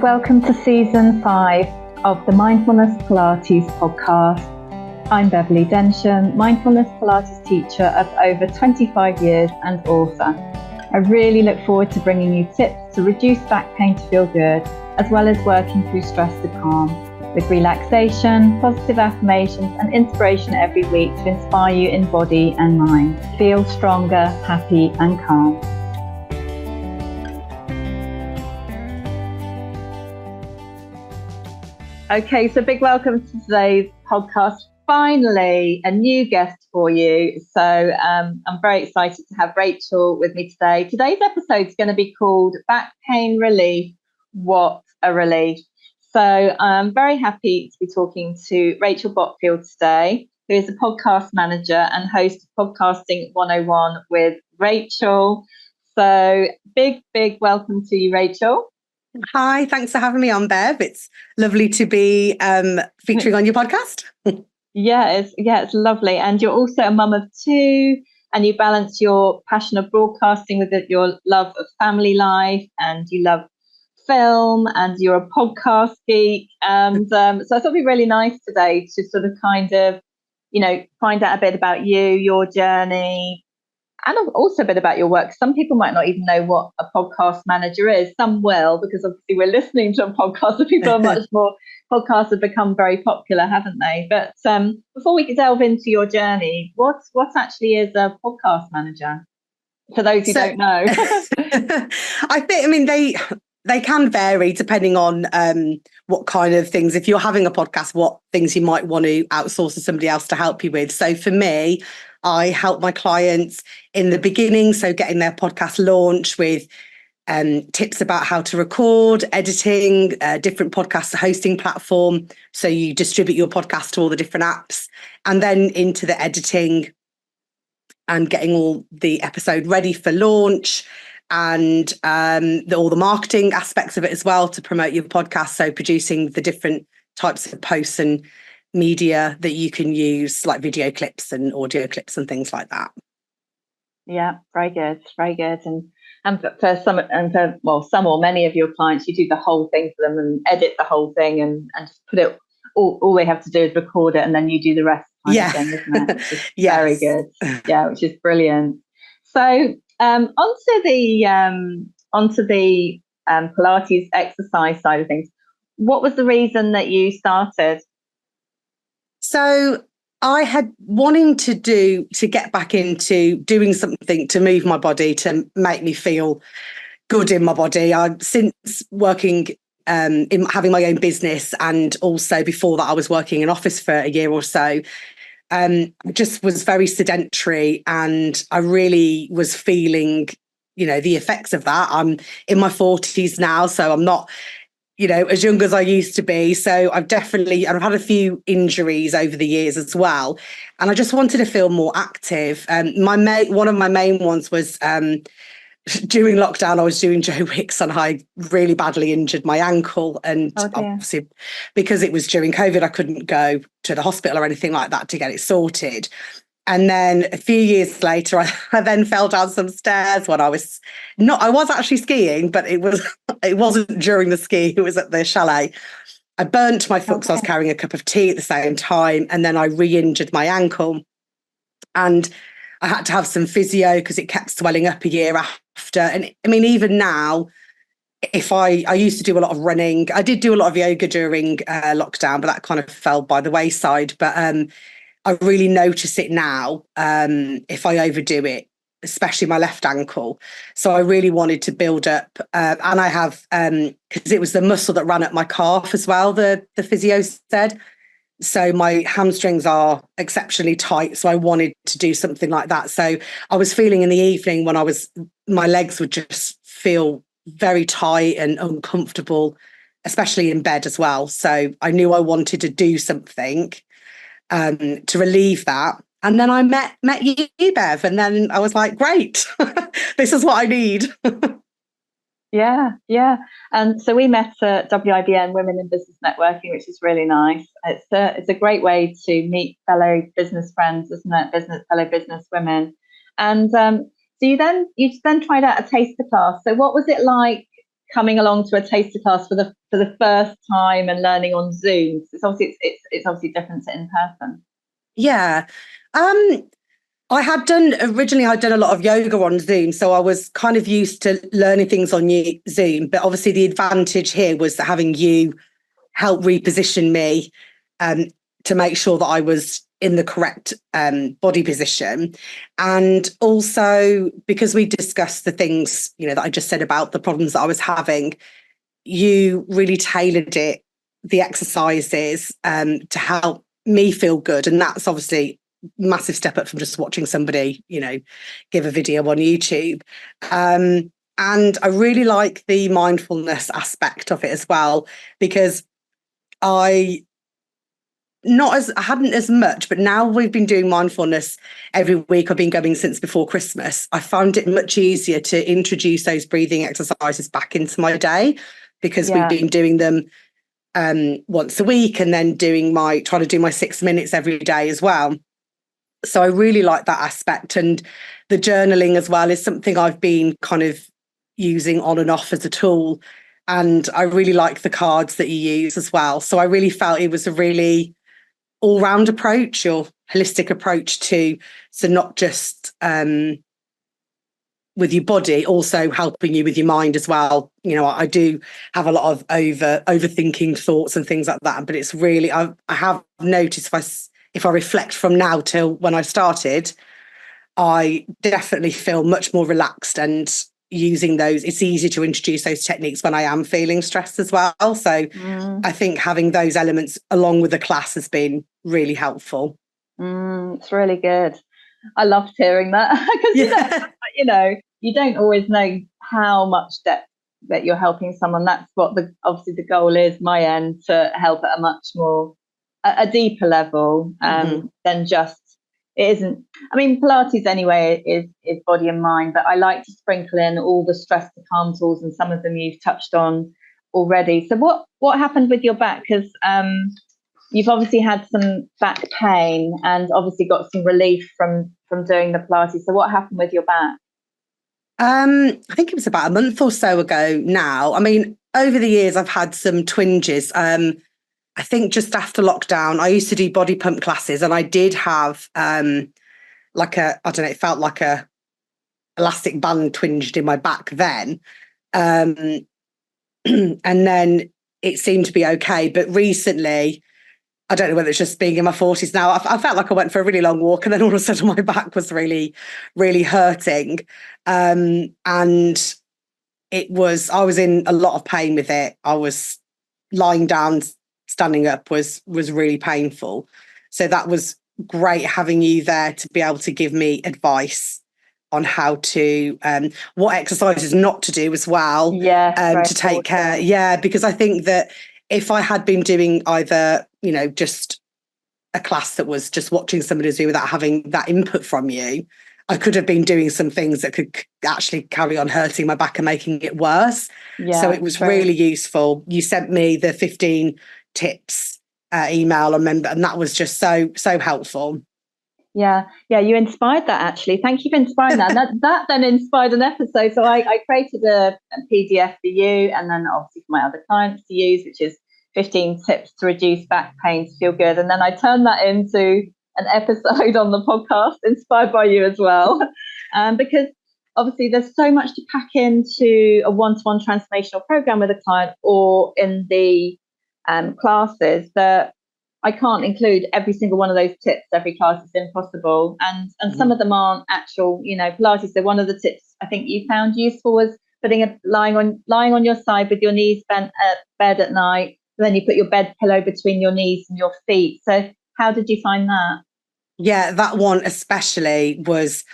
Welcome to season 5 of the Mindfulness Pilates podcast. I'm Beverly Densham, Mindfulness Pilates teacher of over 25 years and author. I really look forward to bringing you tips to reduce back pain to feel good, as well as working through stress to calm, with relaxation, positive affirmations and inspiration every week to inspire you in body and mind. Feel stronger, happy and calm. Okay, so big welcome to today's podcast. Finally, a new guest for you. So I'm very excited to have Rachael with me today. Today's episode is going to be called Back Pain Relief, What a Relief. So I'm very happy to be talking to Rachael Botfield today, who is a podcast manager and host of Podcasting 101 with Rachael. So big welcome to you, Rachael. Hi, thanks for having me on, Bev. It's lovely to be featuring on your podcast. It's lovely. And you're also a mum of 2, and you balance your passion of broadcasting with your love of family life, and you love film, and you're a podcast geek. And so I thought it'd be really nice today to sort of kind of, find out a bit about you, your journey, and also a bit about your work. Some people might not even know what a podcast manager is. Some will, because obviously we're listening to a podcast, so people are much more, podcasts have become very popular, haven't they? But before we delve into your journey, what actually is a podcast manager? For those who don't know. They can vary depending on what kind of things. If you're having a podcast, what things you might want to outsource to somebody else to help you with. So for me, I help my clients in the beginning, so getting their podcast launched with tips about how to record, editing, different podcast hosting platform. So you distribute your podcast to all the different apps, and then into the editing and getting all the episode ready for launch, and all the marketing aspects of it as well to promote your podcast. So producing the different types of posts and media that you can use, like video clips and audio clips and things like that. Yeah, very good. And for some or many of your clients, you do the whole thing for them and edit the whole thing and just put it. All they have to do is record it, and then you do the rest. Kind of thing, isn't it? Which is very good. Yeah, which is brilliant. So onto the Pilates exercise side of things. What was the reason that you started? So I had wanting to get back into doing something to move my body, to make me feel good in my body. Since working in having my own business, and also before that I was working in office for a year or so, just was very sedentary, and I really was feeling, the effects of that. I'm in my 40s now, so I'm not as young as I used to be. So I've had a few injuries over the years as well. And I just wanted to feel more active. One of my main ones was during lockdown, I was doing Joe Wicks and I really badly injured my ankle. And obviously, because it was during COVID, I couldn't go to the hospital or anything like that to get it sorted. And then a few years later, I then fell down some stairs when I was actually skiing, but it wasn't during the ski, it was at the chalet. I burnt my foot because I was carrying a cup of tea at the same time, and then I re-injured my ankle. And I had to have some physio because it kept swelling up a year after. And I mean, even now, if I used to do a lot of running, I did do a lot of yoga during lockdown, but that kind of fell by the wayside. But I really notice it now if I overdo it, especially my left ankle. So I really wanted to build up, and I have, because it was the muscle that ran up my calf as well, the physio said. So my hamstrings are exceptionally tight. So I wanted to do something like that. So I was feeling in the evening when my legs would just feel very tight and uncomfortable, especially in bed as well. So I knew I wanted to do something to relieve that. And then I met you, Bev, and then I was like, great, this is what I need. Yeah. And so we met at WIBN, Women in Business Networking, which is really nice. It's a great way to meet fellow business friends, isn't it? Fellow business women. And so you then tried out a taster class. So what was it like coming along to a taster class for the first time and learning on Zoom? It's obviously different to in person. Yeah. I'd done a lot of yoga on Zoom, so I was kind of used to learning things on Zoom. But obviously, the advantage here was having you help reposition me to make sure that I was in the correct body position. And also because we discussed the things, that I just said about the problems that I was having, you really tailored the exercises to help me feel good. And that's obviously massive step up from just watching somebody, give a video on YouTube. And I really like the mindfulness aspect of it as well, because I hadn't as much, but now we've been doing mindfulness every week. I've been going since before Christmas. I found it much easier to introduce those breathing exercises back into my day, because we've been doing them once a week, and then trying to do my 6 minutes every day as well. So I really like that aspect. And the journaling as well is something I've been kind of using on and off as a tool. And I really like the cards that you use as well. So I really felt it was a really all-round approach, or holistic approach to, so not just with your body, also helping you with your mind as well. I do have a lot of overthinking thoughts and things like that, but it's really, I have noticed if I reflect from now till when I started, I definitely feel much more relaxed, and using those, it's easy to introduce those techniques when I am feeling stressed as well. So I think having those elements along with the class has been really helpful. It's really good. I loved hearing that, because you don't always know how much depth that you're helping someone. That's what obviously the goal is, my end, to help at a much more a deeper level than just, it isn't, I mean, Pilates anyway is body and mind, but I like to sprinkle in all the stress to calm tools, and some of them you've touched on already. So what happened with your back? Because you've obviously had some back pain and obviously got some relief from doing the Pilates. So what happened with your back? I think it was about a month or so ago now. I mean, over the years, I've had some twinges. I think just after lockdown, I used to do body pump classes, and I did have it felt like a elastic band twinged in my back then. And then it seemed to be okay. But recently, I don't know whether it's just being in my 40s now, I felt like I went for a really long walk, and then all of a sudden my back was really, really hurting. And I was in a lot of pain with it. I was lying down, standing up was really painful. So that was great having you there to be able to give me advice on how to, what exercises not to do as well, to take care. Yeah, because I think that if I had been doing either, just a class that was just watching somebody do without having that input from you, I could have been doing some things that could actually carry on hurting my back and making it worse. So it was really useful. You sent me the 15 tips email, I remember, and that was just so helpful. Yeah, you inspired that, actually. Thank you for inspiring that. That then inspired an episode. So I created a PDF for you, and then obviously for my other clients to use, which is 15 tips to reduce back pain to feel good. And then I turned that into an episode on the podcast, inspired by you as well. Because obviously there's so much to pack into a one-to-one transformational program with a client, or in the classes, that I can't include every single one of those tips every class. It's impossible. And some of them aren't actual, Pilates. So one of the tips I think you found useful was lying on your side with your knees bent at bed at night. And then you put your bed pillow between your knees and your feet. So how did you find that? Yeah, that one especially was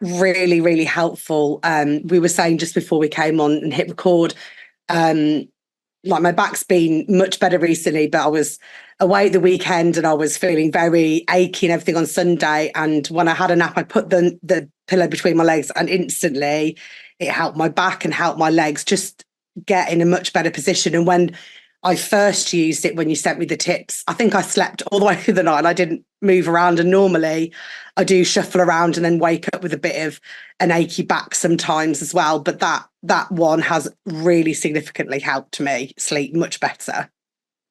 really, really helpful. We were saying just before we came on and hit record, like my back's been much better recently, but I was away at the weekend and I was feeling very achy and everything on Sunday. And when I had a nap, I put the pillow between my legs, and instantly it helped my back and helped my legs just get in a much better position. And when I first used it when you sent me the tips, I think I slept all the way through the night and I didn't move around. And normally I do shuffle around and then wake up with a bit of an achy back sometimes as well. But that one has really significantly helped me sleep much better.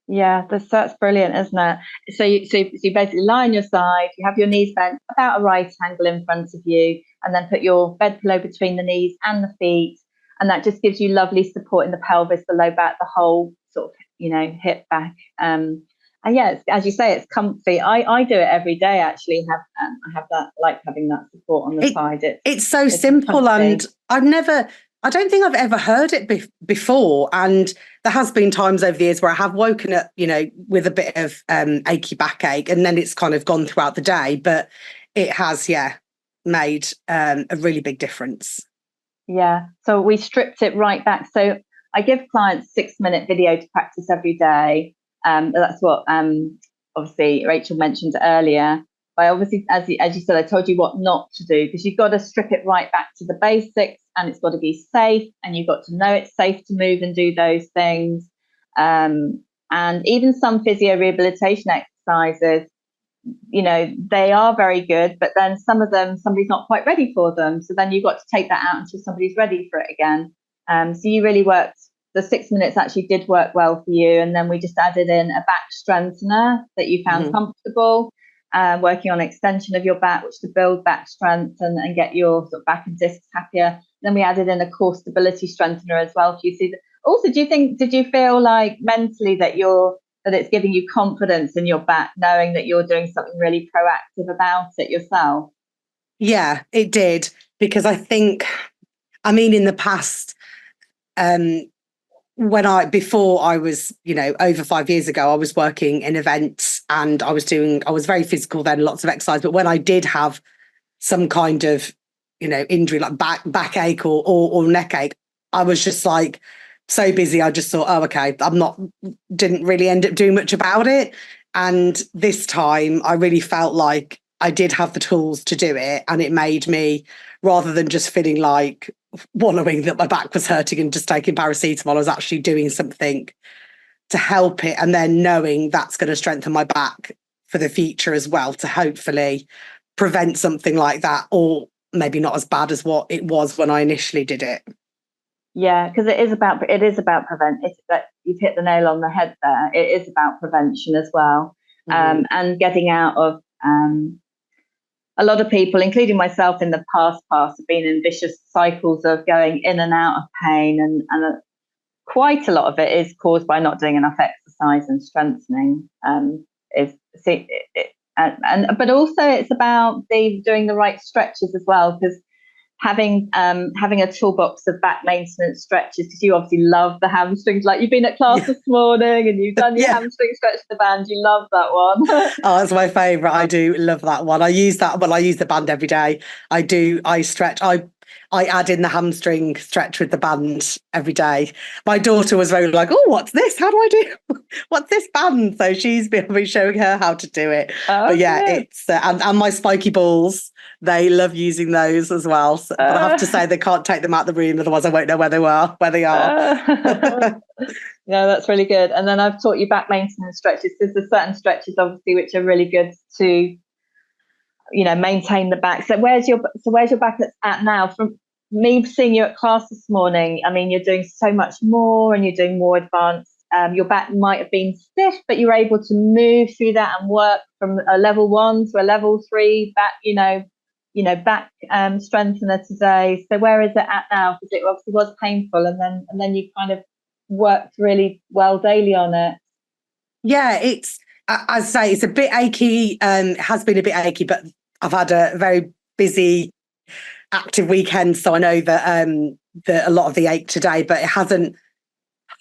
Yeah, that's brilliant, isn't it? So you basically lie on your side, you have your knees bent about a right angle in front of you, and then put your bed pillow between the knees and the feet, and that just gives you lovely support in the pelvis, the low back, the whole sort of hip back. And yeah, as you say, it's comfy. I do it every day actually. I have that, like having that support on the side. It's so it's simple, comfy. and I don't think I've ever heard it before. And there has been times over the years where I have woken up, with a bit of achy backache, and then it's kind of gone throughout the day. But it has, made a really big difference. Yeah. So we stripped it right back. So I give clients 6-minute video to practice every day. That's what obviously Rachael mentioned earlier. But obviously, as you said, I told you what not to do, because you've got to strip it right back to the basics, and it's got to be safe, and you've got to know it's safe to move and do those things. And even some physio rehabilitation exercises, they are very good, but then some of them, somebody's not quite ready for them. So then you've got to take that out until somebody's ready for it again. So you really worked, the 6 minutes actually did work well for you. And then we just added in a back strengthener that you found comfortable, working on extension of your back, which to build back strength and get your sort of back and discs happier. Then we added in a core stability strengthener as well for you. So also, did you feel like mentally that it's giving you confidence in your back, knowing that you're doing something really proactive about it yourself? Yeah, it did. Because I think, in the past, before I was, over 5 years ago, I was working in events and I was very physical then, lots of exercise. But when I did have some kind of, injury like backache or neck ache, I was just like so busy. I just thought, oh, okay, didn't really end up doing much about it. And this time I really felt like I did have the tools to do it. And it made me, rather than just feeling like wallowing that my back was hurting and just taking paracetamol, I was actually doing something to help it. And then knowing that's going to strengthen my back for the future as well, to hopefully prevent something like that, or maybe not as bad as what it was when I initially did it. Yeah, because it is about prevent. It's that you've hit the nail on the head there. It is about prevention as well, and getting out of. A lot of people, including myself in the past, have been in vicious cycles of going in and out of pain, and quite a lot of it is caused by not doing enough exercise and strengthening. But also it's about doing the right stretches as well, because having a toolbox of back maintenance stretches, because you obviously love the hamstrings, like you've been at class this morning and you've done your hamstring stretch to the band. You love that one. Oh, that's my favourite. I do love that one. I use the band every day. I stretch. I add in the hamstring stretch with the band every day. My daughter was very like, oh, what's this? How do I do? What's this band? So she's been showing her how to do it. But it's and my spiky balls, they love using those as well. So, but I have to say they can't take them out of the room, otherwise I won't know where they are. Yeah, that's really good. And then I've taught you back maintenance stretches, because there's certain stretches obviously which are really good to maintain the back. So where's your back at now? From me seeing you at class this morning, you're doing so much more and you're doing more advanced. Your back might have been stiff, but you're able to move through that and work from a level 1 to a level 3 back, back strengthener today. So where is it at now? Because it obviously was painful, and then you kind of worked really well daily on it. Yeah, it's, as I say, it's a bit achy. It has been a bit achy, but I've had a very busy, active weekend, so I know that a lot of the ache today, but it hasn't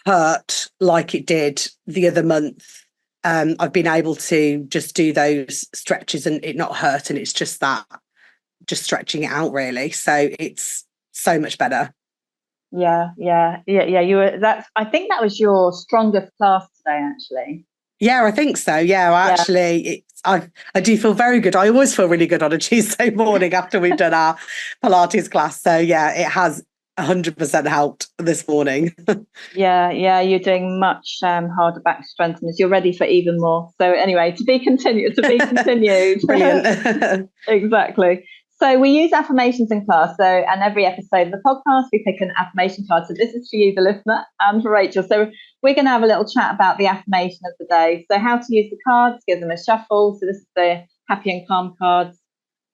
hurt like it did the other month. I've been able to just do those stretches and it not hurt, and it's just stretching it out really. So it's so much better. Yeah. You were I think that was your strongest class today, actually. Yeah, I think so. Yeah, actually, I do feel very good. I always feel really good on a Tuesday morning after we've done our Pilates class. So yeah, it has 100% helped this morning. Yeah, you're doing much harder back strengtheners. You're ready for even more. So anyway, to be continued. Brilliant. Exactly. So we use affirmations in class. So, and every episode of the podcast, we pick an affirmation card. So this is for you, the listener, and for Rachel. So we're going to have a little chat about the affirmation of the day. So how to use the cards, give them a shuffle. So this is the happy and calm cards.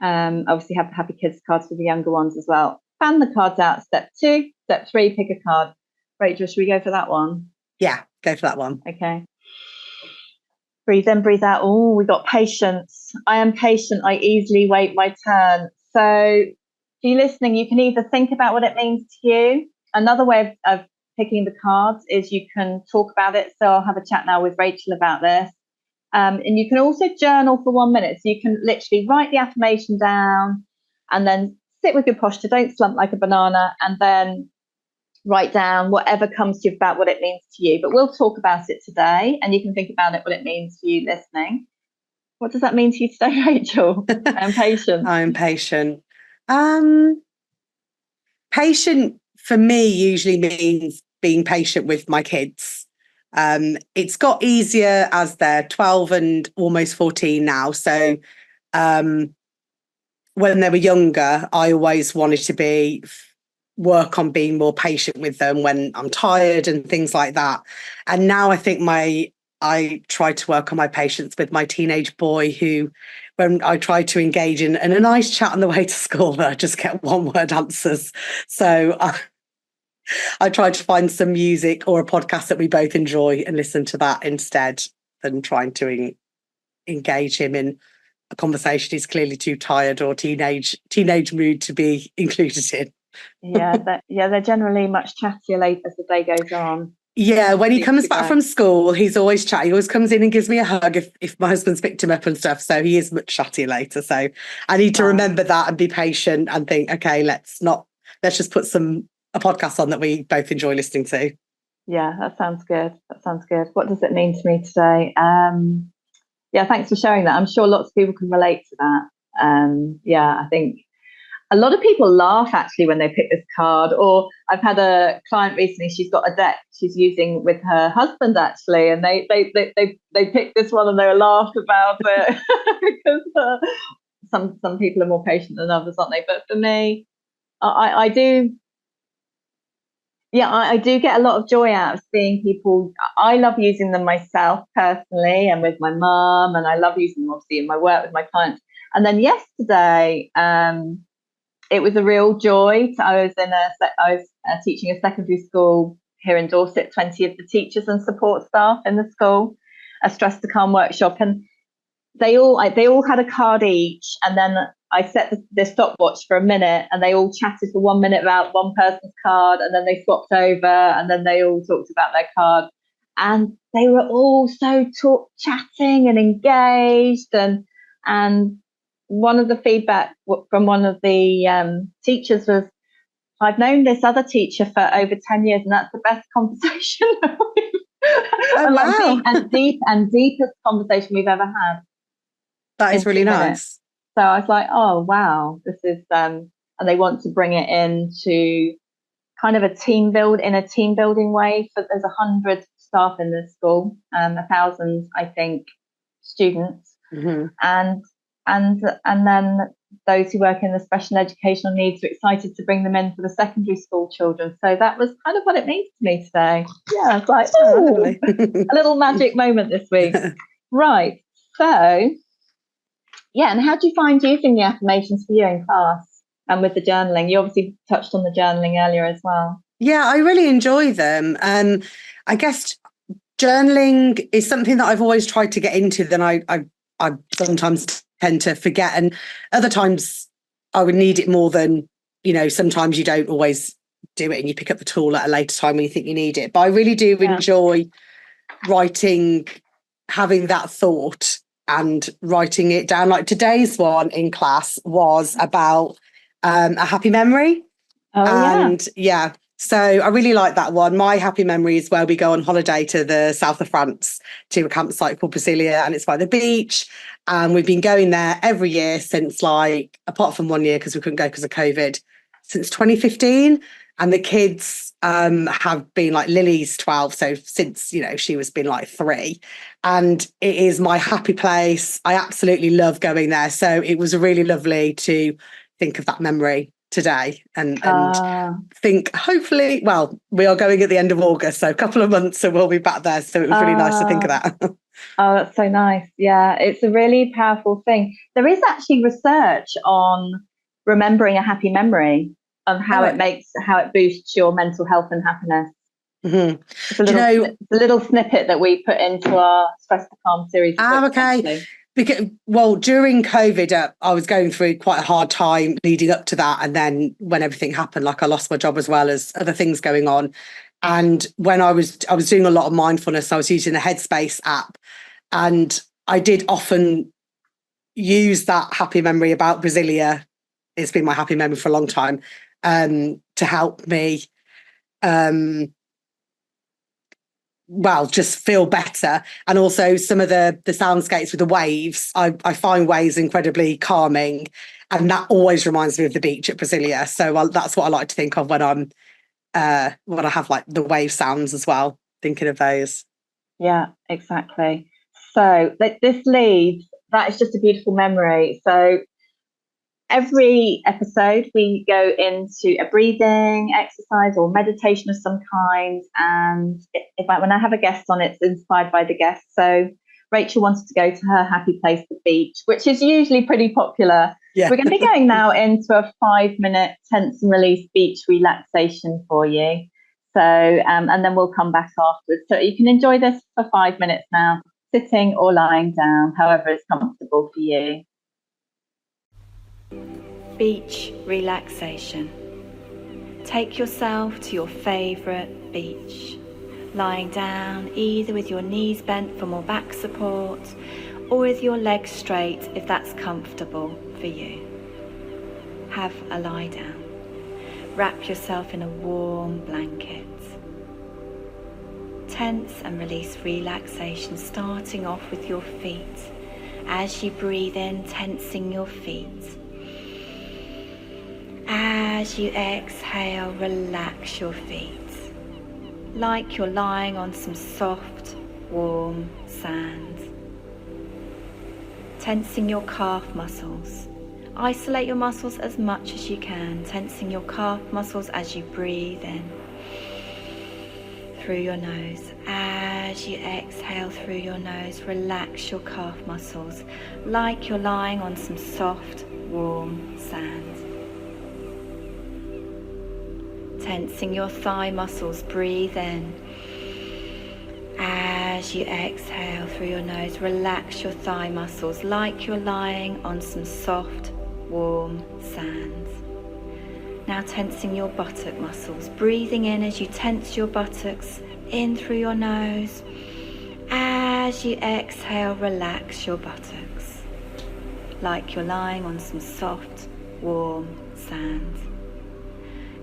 Obviously have the happy kids cards for the younger ones as well. Fan the cards out. Step 2. Step 3, pick a card. Rachel, should we go for that one? Yeah, go for that one. Okay. Breathe in, breathe out. Oh, we got patience. I am patient. I easily wait my turn. So for you listening, you can either think about what it means to you. Another way of picking the cards is you can talk about it. So I'll have a chat now with Rachael about this. And you can also journal for 1 minute. So you can literally write the affirmation down and then sit with your posture. Don't slump like a banana, and then write down whatever comes to you about what it means to you. But we'll talk about it today, and you can think about it, what it means to you listening. What does that mean to you today, Rachael? I'm patient. I'm patient. Patient for me usually means being patient with my kids. It's got easier as they're 12 and almost 14 now. So when they were younger, I always wanted to work on being more patient with them when I'm tired and things like that. And now I think I try to work on my patience with my teenage boy, who, when I try to engage in a nice chat on the way to school, I just get one word answers. So I try to find some music or a podcast that we both enjoy and listen to that instead than trying to engage him in a conversation he's clearly too tired or teenage mood to be included in. They're generally much chattier later as the day goes on. Yeah, when he comes back from school, he's always chatty. He always comes in and gives me a hug if my husband's picked him up and stuff. So he is much chattier later. So I need to remember that and be patient and think, okay, let's just put a podcast on that we both enjoy listening to. Yeah, that sounds good. What does it mean to me today? Thanks for sharing that. I'm sure lots of people can relate to that. I think a lot of people laugh actually when they pick this card. Or I've had a client recently, she's got a deck she's using with her husband actually, and they picked this one and they laughed about it because some people are more patient than others, aren't they? But for me, I do get a lot of joy out of seeing people. I love using them myself personally and with my mum, and I love using them obviously in my work with my clients. And then yesterday, it was a real joy. I was teaching a secondary school here in Dorset, 20 of the teachers and support staff in the school, a stress to calm workshop, and they all had a card each, and then I set the stopwatch for a minute, and they all chatted for 1 minute about one person's card, and then they swapped over, and then they all talked about their card, and they were all so chatting and engaged, and one of the feedback from one of the teachers was, I've known this other teacher for over 10 years, and that's the best conversation deepest conversation we've ever had. That is really nice. So I was like, oh, wow, this is, and they want to bring it into kind of a team building way. So there's 100 staff in this school, 1,000, I think, students. Mm-hmm. And then those who work in the special educational needs are excited to bring them in for the secondary school children. So that was kind of what it means to me today. Yeah, it's like, a little magic moment this week. Right. So, yeah, and how do you find using the affirmations for you in class and with the journaling? You obviously touched on the journaling earlier as well. Yeah, I really enjoy them. I guess journaling is something that I've always tried to get into. Then I sometimes tend to forget, and other times I would need it more than, sometimes you don't always do it and you pick up the tool at a later time when you think you need it. But I really do enjoy writing, having that thought and writing it down. Like today's one in class was about a happy memory. So I really like that one. My happy memory is where we go on holiday to the south of France to a campsite called Brasilia, and it's by the beach. And we've been going there every year since, apart from 1 year because we couldn't go because of COVID, since 2015. And the kids have been like Lily's 12, so since, you know, she was been like 3. And it is my happy place. I absolutely love going there. So it was really lovely to think of that memory today and think, hopefully, well, we are going at the end of August, so a couple of months, so we'll be back there. So it was really nice to think of that. Oh, that's so nice. Yeah, it's a really powerful thing. There is actually research on remembering a happy memory, of how it boosts your mental health and happiness. Mm-hmm. It's a little snippet that we put into our Stress to Calm series. Okay. Because, well, during COVID, I was going through quite a hard time leading up to that. And then when everything happened, like I lost my job as well as other things going on. And when I was doing a lot of mindfulness, I was using the Headspace app. And I did often use that happy memory about Brasilia. It's been my happy memory for a long time, to help me just feel better. And also some of the soundscapes with the waves, I find waves incredibly calming, and that always reminds me of the beach at Brasilia. So that's what I like to think of when I have like the wave sounds as well, thinking of those. Yeah, exactly. So that is just a beautiful memory. So every episode, we go into a breathing exercise or meditation of some kind. And when I have a guest on, it's inspired by the guest. So Rachael wanted to go to her happy place, the beach, which is usually pretty popular. Yeah. We're going to be going now into a 5-minute tense and release beach relaxation for you. So, and then we'll come back afterwards. So you can enjoy this for 5 minutes now, sitting or lying down, however is comfortable for you. Beach relaxation. Take yourself to your favourite beach, lying down either with your knees bent for more back support or with your legs straight if that's comfortable for you. Have a lie down. Wrap yourself in a warm blanket. Tense and release relaxation, starting off with your feet. As you breathe in, tensing your feet. As you exhale, relax your feet, like you're lying on some soft, warm sand. Tensing your calf muscles. Isolate your muscles as much as you can, tensing your calf muscles as you breathe in through your nose. As you exhale through your nose, relax your calf muscles, like you're lying on some soft, warm sand. Tensing your thigh muscles, breathe in. As you exhale through your nose, relax your thigh muscles like you're lying on some soft, warm sand. Now tensing your buttock muscles, breathing in as you tense your buttocks in through your nose. As you exhale, relax your buttocks like you're lying on some soft, warm sand.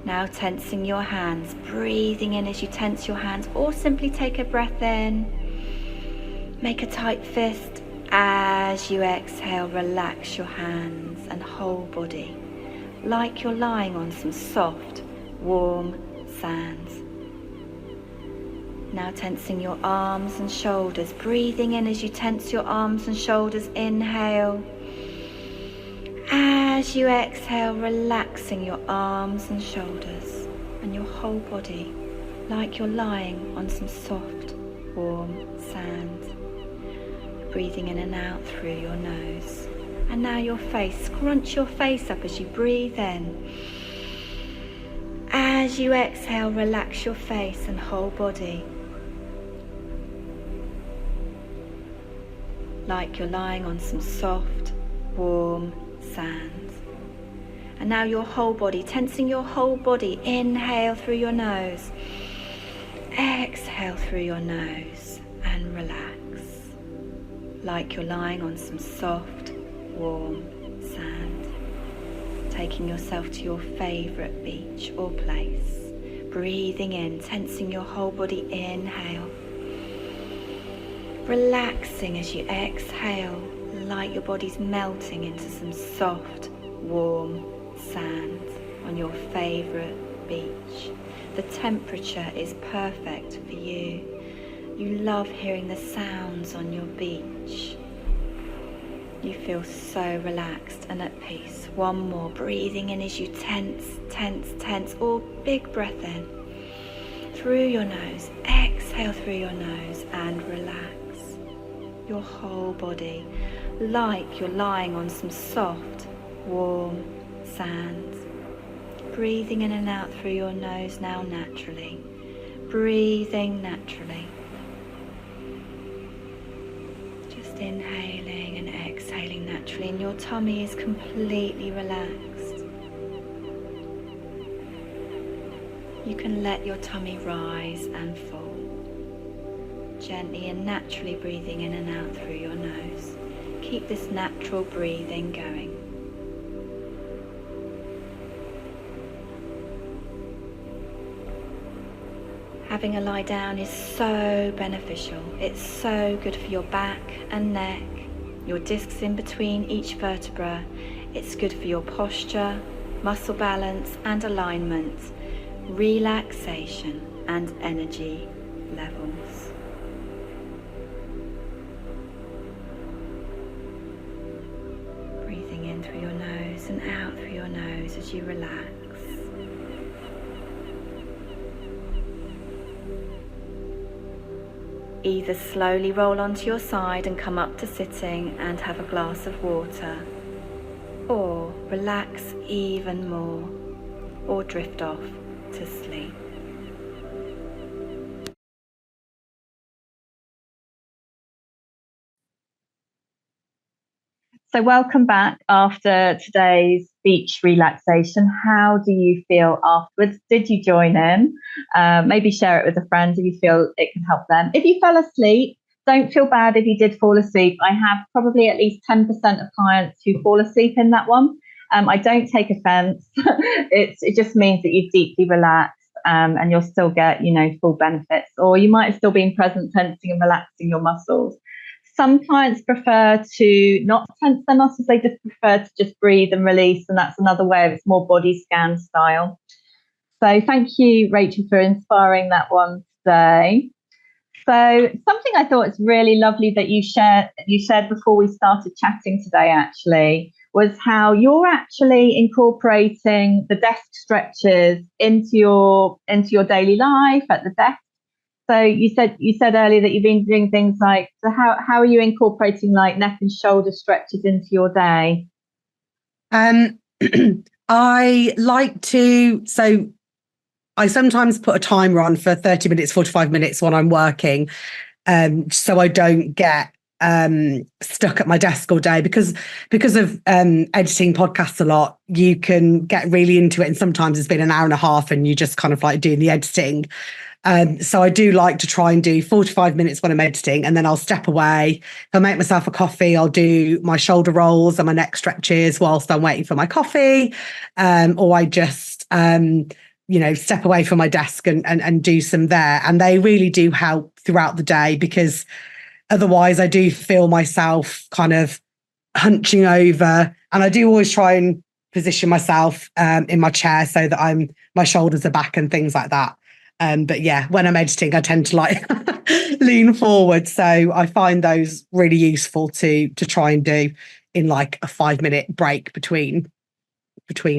Now tensing your hands, breathing in as you tense your hands, or simply take a breath in. Make a tight fist. As you exhale, relax your hands and whole body, like you're lying on some soft, warm sand. Now tensing your arms and shoulders, breathing in as you tense your arms and shoulders, inhale. As you exhale, relaxing your arms and shoulders and your whole body, like you're lying on some soft, warm sand. Breathing in and out through your nose. And now your face, scrunch your face up as you breathe in. As you exhale, relax your face and whole body, like you're lying on some soft, warm sand. And now your whole body, tensing your whole body. Inhale through your nose, exhale through your nose, and relax, like you're lying on some soft, warm sand. Taking yourself to your favourite beach or place. Breathing in, tensing your whole body. Inhale. Relaxing as you exhale, like your body's melting into some soft, warm sand on your favourite beach. The temperature is perfect for you. You love hearing the sounds on your beach. You feel so relaxed and at peace. One more, breathing in as you tense, tense, tense, or big breath in. Through your nose, exhale through your nose and relax your whole body like you're lying on some soft, warm sand. Breathing in and out through your nose now naturally. Breathing naturally. Just inhaling and exhaling naturally, and your tummy is completely relaxed. You can let your tummy rise and fall. Gently and naturally breathing in and out through your nose. Keep this natural breathing going. Having a lie down is so beneficial. It's so good for your back and neck, your discs in between each vertebra. It's good for your posture, muscle balance and alignment, relaxation and energy levels. Breathing in through your nose and out through your nose as you relax. Either slowly roll onto your side and come up to sitting and have a glass of water, or relax even more, or drift off to sleep. So welcome back after today's beach relaxation. How do you feel afterwards? Did you join in? Maybe share it with a friend if you feel it can help them. If you fell asleep, don't feel bad if you did fall asleep. I have probably at least 10% of clients who fall asleep in that one. I don't take offense. It just means that you've deeply relaxed and you'll still get, full benefits. Or you might have still been present, tensing and relaxing your muscles. Some clients prefer to not tense their muscles. They just prefer to just breathe and release. And that's another way of it's more body scan style. So thank you, Rachel, for inspiring that one today. So something I thought is really lovely that you shared before we started chatting today, actually, was how you're actually incorporating the desk stretches into your daily life at the desk. So you said earlier that you've been doing things like, so how are you incorporating like neck and shoulder stretches into your day? I like to, so I sometimes put a timer on for 30 minutes, 45 minutes when I'm working, so I don't get stuck at my desk all day because of editing podcasts a lot. You can get really into it, and sometimes it's been an hour and a half and you just kind of like doing the editing. So I do like to try and do 45 minutes when I'm editing, and then I'll step away. I'll make myself a coffee. I'll do my shoulder rolls and my neck stretches whilst I'm waiting for my coffee. Or I just, step away from my desk and do some there. And they really do help throughout the day, because otherwise I do feel myself kind of hunching over. And I do always try and position myself in my chair so that my shoulders are back and things like that. But yeah, when I'm editing, I tend to like lean forward. So I find those really useful to try and do in like a 5-minute break between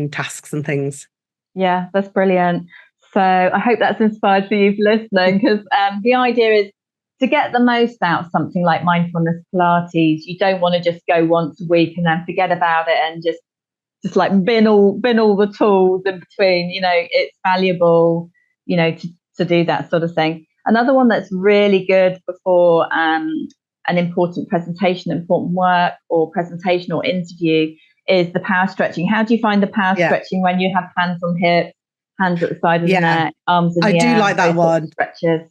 tasks and things. Yeah, that's brilliant. So I hope that's inspired for you listening, because the idea is to get the most out of something like mindfulness Pilates. You don't want to just go once a week and then forget about it and just like bin all the tools in between. It's valuable, to do that sort of thing. Another one that's really good before an important presentation, important work or presentation or interview is the power stretching. How do you find the power stretching when you have hands on hips, hands at the side of the neck, arms in the air? I do like that one. Stretches.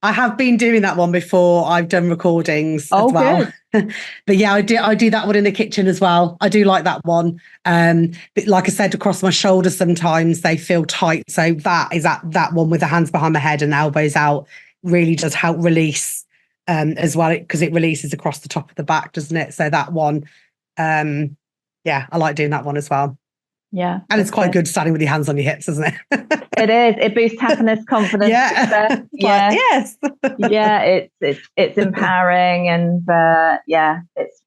I have been doing that one before. I've done recordings as well. But yeah, I do that one in the kitchen as well. I do like that one. But like I said, across my shoulders sometimes they feel tight. So that one with the hands behind my head and elbows out really does help release as well, because it releases across the top of the back, doesn't it? So that one, I like doing that one as well. Yeah. And it's quite good standing with your hands on your hips, isn't it? It is. It boosts happiness, confidence. Yeah. Yeah. Yes. Yeah. It's empowering, and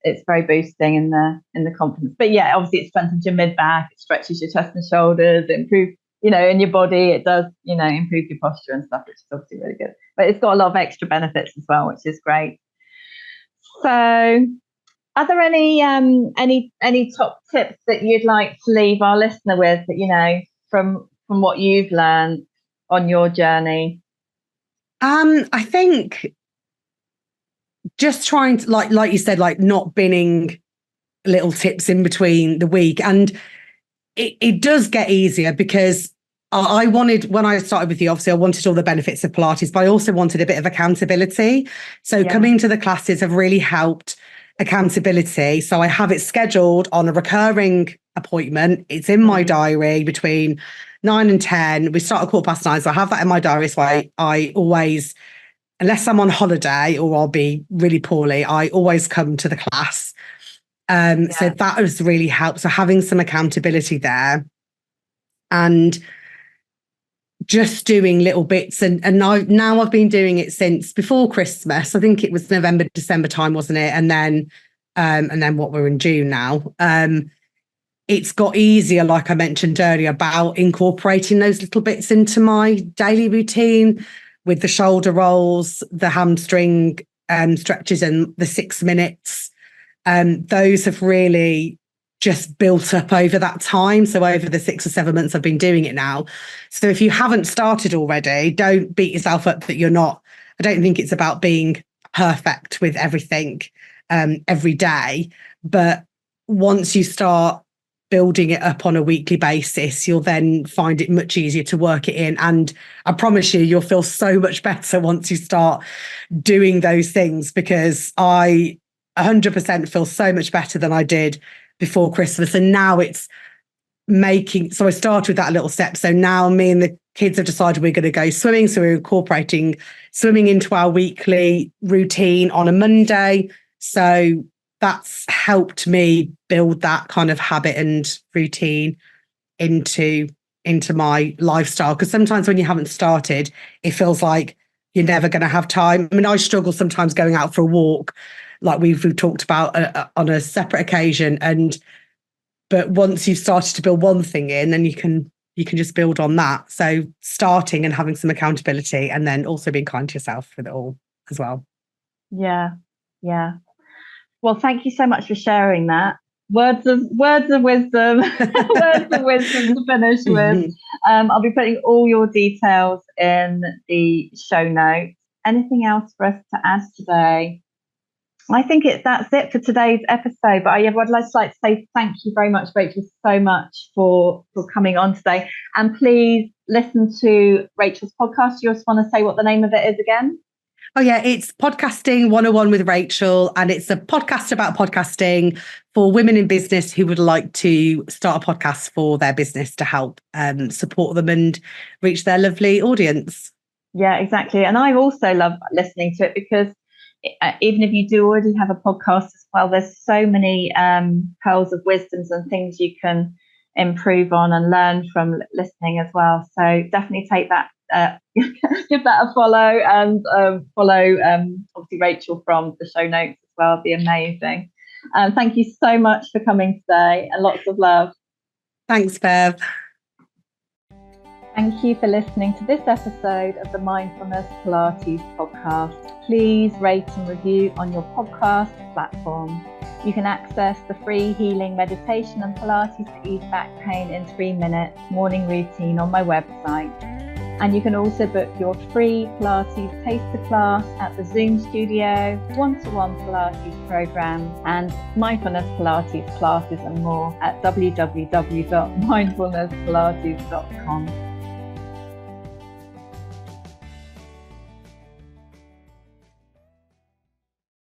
it's very boosting in the confidence. But yeah, obviously it strengthens your mid back, it stretches your chest and shoulders, it improves, in your body, it does, improve your posture and stuff, which is obviously really good. But it's got a lot of extra benefits as well, which is great. So, are there any top tips that you'd like to leave our listener with, from what you've learned on your journey? I think just trying to, like you said, not binning little tips in between the week. And it does get easier, because I wanted, when I started with you, obviously I wanted all the benefits of Pilates, but I also wanted a bit of accountability. So coming to the classes have really helped accountability. So I have it scheduled on a recurring appointment. It's in my diary between 9 and 10. We start at 9:15. So I have that in my diary. So I always, unless I'm on holiday or I'll be really poorly, I always come to the class. So that has really helped. So having some accountability there, and just doing little bits. And now I've been doing it since before Christmas. I think it was November, December time, wasn't it? And then what, we're in June now. It's got easier, like I mentioned earlier, about incorporating those little bits into my daily routine, with the shoulder rolls, the hamstring stretches, and the 6 minutes. Those have really just built up over that time. So over the 6 or 7 months I've been doing it now. So if you haven't started already, don't beat yourself up that you're not. I don't think it's about being perfect with everything every day. But once you start building it up on a weekly basis, you'll then find it much easier to work it in. And I promise you'll feel so much better once you start doing those things, because I 100% feel so much better than I did before Christmas. And now it's so I started with that little step. So now me and the kids have decided we're going to go swimming. So we're incorporating swimming into our weekly routine on a Monday. So that's helped me build that kind of habit and routine into my lifestyle. Because sometimes when you haven't started, it feels like you're never going to have time. I mean, I struggle sometimes going out for a walk, like we've talked about on a separate occasion. But once you've started to build one thing in, then you can just build on that. So starting and having some accountability, and then also being kind to yourself with it all as well. Yeah. Well, thank you so much for sharing that. Words of wisdom, words of wisdom to finish with. I'll be putting all your details in the show notes. Anything else for us to add today? I think that's it for today's episode. But I would just like to say thank you very much, Rachael, so much for coming on today. And please listen to Rachael's podcast. You just want to say what the name of it is again? Oh, yeah, it's Podcasting 101 with Rachael. And it's a podcast about podcasting for women in business who would like to start a podcast for their business to help support them and reach their lovely audience. Yeah, exactly. And I also love listening to it, because even if you do already have a podcast as well, there's so many pearls of wisdoms and things you can improve on and learn from listening as well. So definitely take that, give that a follow, and follow obviously Rachael from the show notes as well. It'd be amazing. Thank you so much for coming today, and lots of love. Thanks, Bev. Thank you for listening to this episode of the Mindfulness Pilates podcast. Please rate and review on your podcast platform. You can access the free healing meditation and Pilates to ease back pain in 3 minutes morning routine on my website. And you can also book your free Pilates taster class at the Zoom studio, one-to-one Pilates program, and mindfulness Pilates classes and more at www.mindfulnesspilates.com.